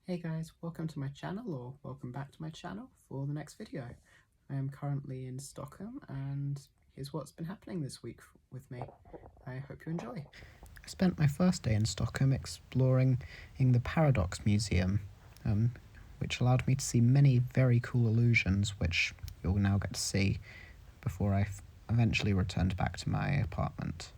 Hey guys, welcome to my channel, or welcome back to my channel for the next video. I am currently in Stockholm and here's what's been happening this week with me. I hope you enjoy. I spent my first day in Stockholm exploring in the Paradox Museum, which allowed me to see many very cool illusions which you'll now get to see before I eventually returned back to my apartment.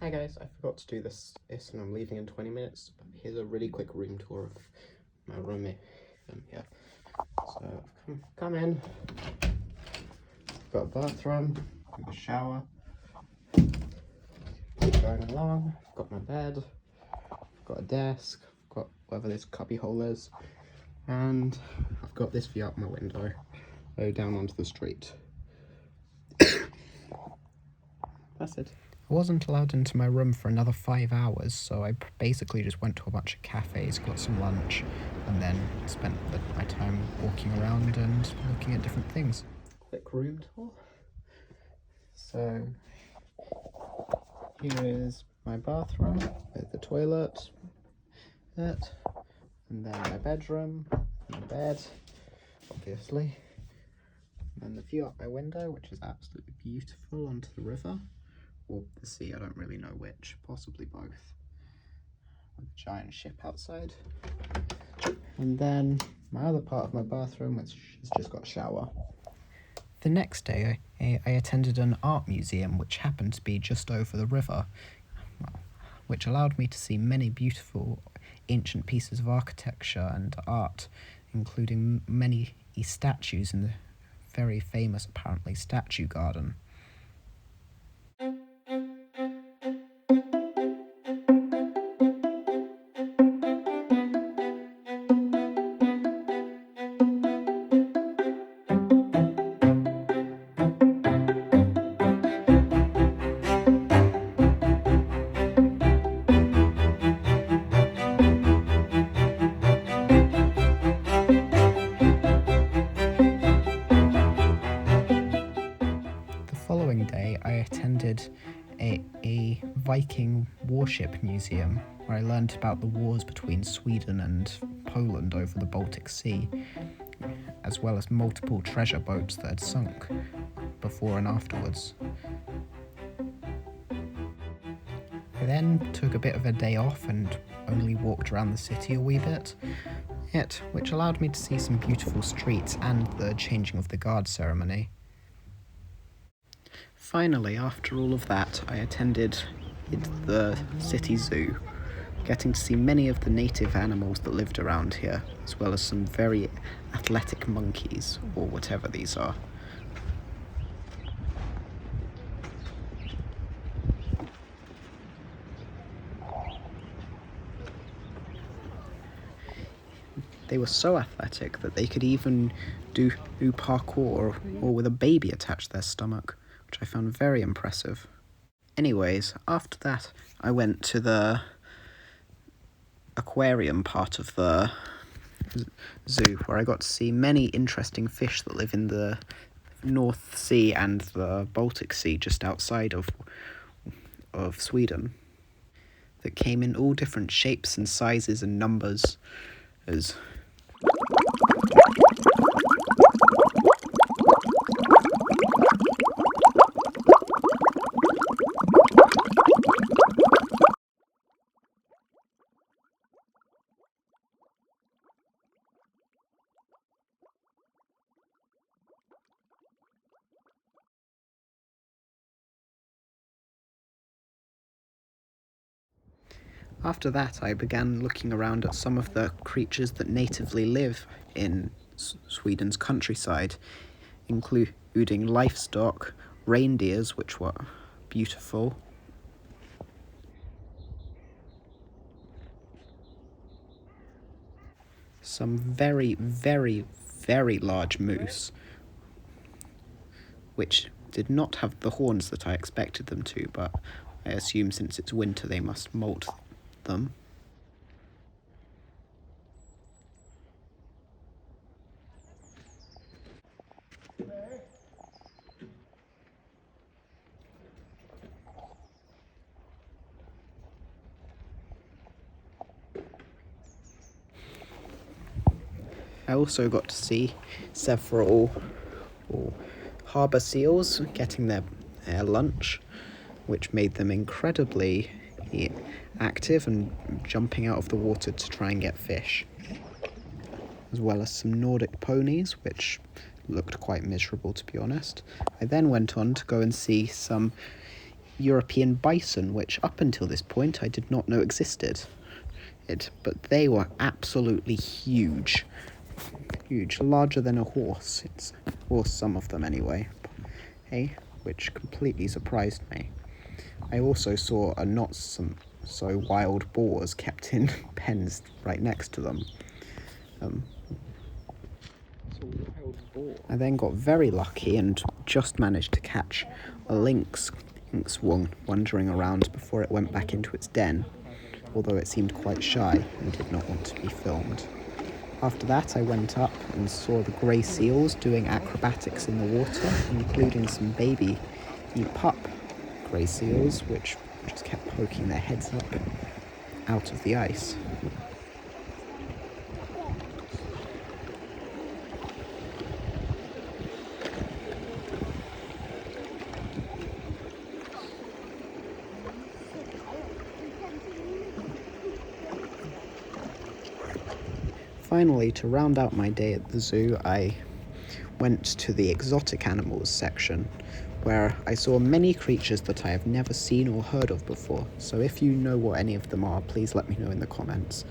Hi guys, I forgot to do this and I'm leaving in 20 minutes, but here's a really quick room tour of my room here. So I've come in, got a bathroom, a shower, going along, got my bed, got a desk, got whatever this cubby hole is, and I've got this view out my window, down onto the street. That's it. I wasn't allowed into my room for another 5 hours, so I basically just went to a bunch of cafes, got some lunch, and then spent my time walking around and looking at different things. Quick room tour. So here is my bathroom with the toilet, and then my bedroom, my bed, obviously, and then the view out my window, which is absolutely beautiful, onto the river. Or the sea, I don't really know which, possibly both. With a giant ship outside. And then my other part of my bathroom, which has just got a shower. The next day, I attended an art museum, which happened to be just over the river, which allowed me to see many beautiful ancient pieces of architecture and art, including many statues in the very famous, apparently, statue garden. The following day, I attended a Viking warship museum where I learnt about the wars between Sweden and Poland over the Baltic Sea, as well as multiple treasure boats that had sunk before and afterwards. I then took a bit of a day off and only walked around the city a wee bit, which allowed me to see some beautiful streets and the changing of the guard ceremony. Finally, after all of that, I attended the city zoo, getting to see many of the native animals that lived around here, as well as some very athletic monkeys, or whatever these are. They were so athletic that they could even do parkour or with a baby attached to their stomach, which I found very impressive. Anyways, after that, I went to the aquarium part of the zoo, where I got to see many interesting fish that live in the North Sea and the Baltic Sea just outside of Sweden, that came in all different shapes and sizes and numbers. After that, I began looking around at some of the creatures that natively live in Sweden's countryside, including livestock, reindeers, which were beautiful. Some very, very, very large moose, which did not have the horns that I expected them to, but I assume since it's winter they must molt them. I also got to see several harbour seals getting their lunch, which made them incredibly active and jumping out of the water to try and get fish, as well as some Nordic ponies, which looked quite miserable, to be honest. I then went on to go and see some European bison, which up until this point I did not know existed. But they were absolutely huge, larger than a horse. Or some of them anyway, which completely surprised me. I also saw a not so wild boars kept in pens right next to them. I then got very lucky and just managed to catch a lynx wandering around before it went back into its den, although it seemed quite shy and did not want to be filmed. After that, I went up and saw the grey seals doing acrobatics in the water, including some baby pup grey seals, which just kept poking their heads up out of the ice. Finally, to round out my day at the zoo, I went to the exotic animals section, where I saw many creatures that I have never seen or heard of before, so if you know what any of them are, please let me know in the comments.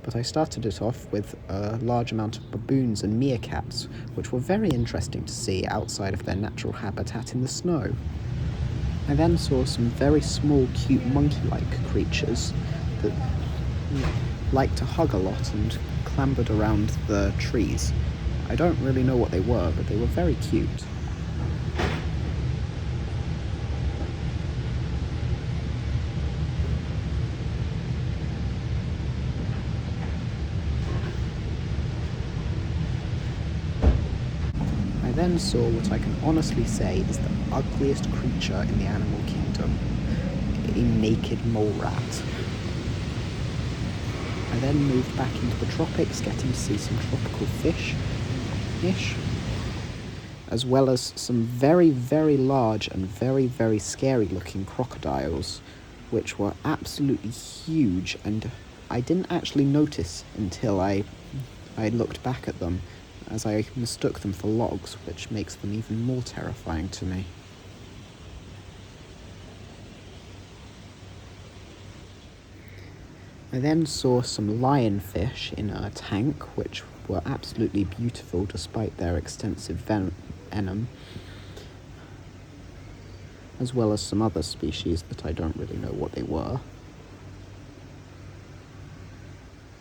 But I started it off with a large amount of baboons and meerkats, which were very interesting to see outside of their natural habitat in the snow. I then saw some very small, cute monkey-like creatures that like to hug a lot and clambered around the trees. I don't really know what they were, but they were very cute. I then saw what I can honestly say is the ugliest creature in the animal kingdom, a naked mole rat. I then moved back into the tropics, getting to see some tropical fish-ish, as well as some very, very large and very, very scary-looking crocodiles, which were absolutely huge, and I didn't actually notice until I looked back at them, as I mistook them for logs, which makes them even more terrifying to me. I then saw some lionfish in a tank, which were absolutely beautiful despite their extensive venom, as well as some other species that I don't really know what they were.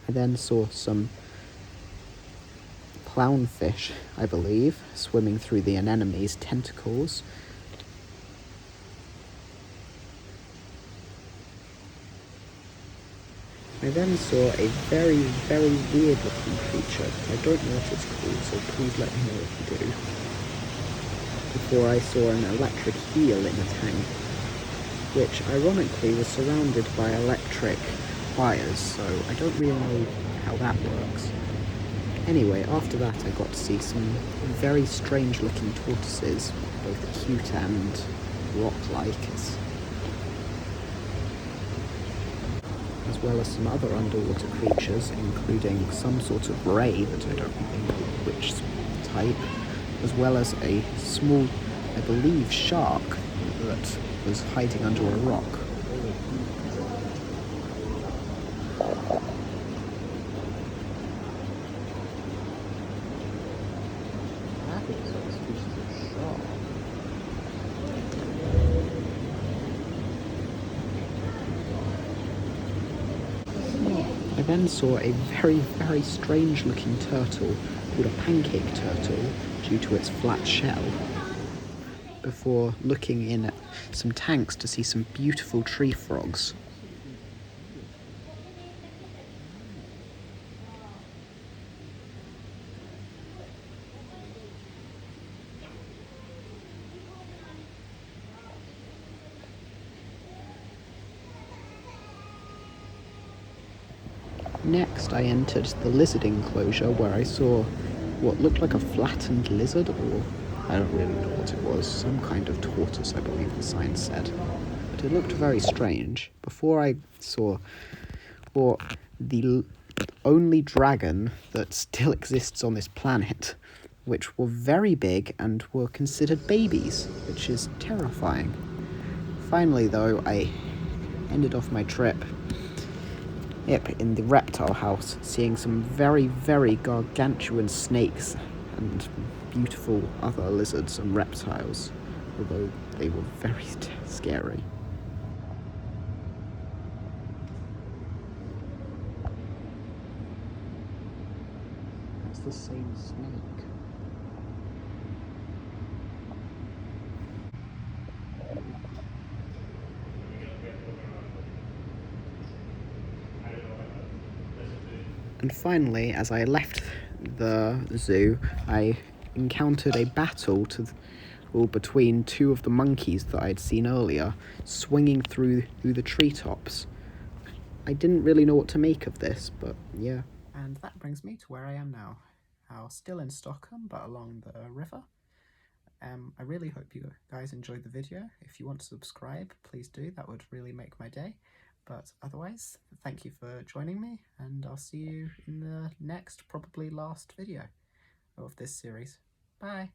I then saw some clownfish, I believe, swimming through the anemone's tentacles. I then saw a very, very weird looking creature. I don't know what it's called, so please let me know if you do. Before I saw an electric eel in a tank, which ironically was surrounded by electric wires, so I don't really know how that works. Anyway, after that I got to see some very strange looking tortoises, both cute and rock-like, as well as some other underwater creatures, including some sort of ray that I don't really know which type, as well as a small, I believe, shark that was hiding under a rock. then saw a very, very strange looking turtle called a pancake turtle due to its flat shell, before looking in at some tanks to see some beautiful tree frogs. Next, I entered the lizard enclosure where I saw what looked like a flattened lizard, or I don't really know what it was, some kind of tortoise, I believe the sign said. But it looked very strange. Before I saw the only dragon that still exists on this planet, which were very big and were considered babies, which is terrifying. Finally, though, I ended off my trip in the reptile house, seeing some very, very gargantuan snakes and beautiful other lizards and reptiles, although they were very scary. That's the same snake. And finally, as I left the zoo, I encountered a battle between two of the monkeys that I'd seen earlier, swinging through the treetops. I didn't really know what to make of this, but yeah. And that brings me to where I am now. I'm still in Stockholm, but along the river. I really hope you guys enjoyed the video. If you want to subscribe, please do. That would really make my day. But otherwise, thank you for joining me, and I'll see you in the next, probably last video of this series. Bye!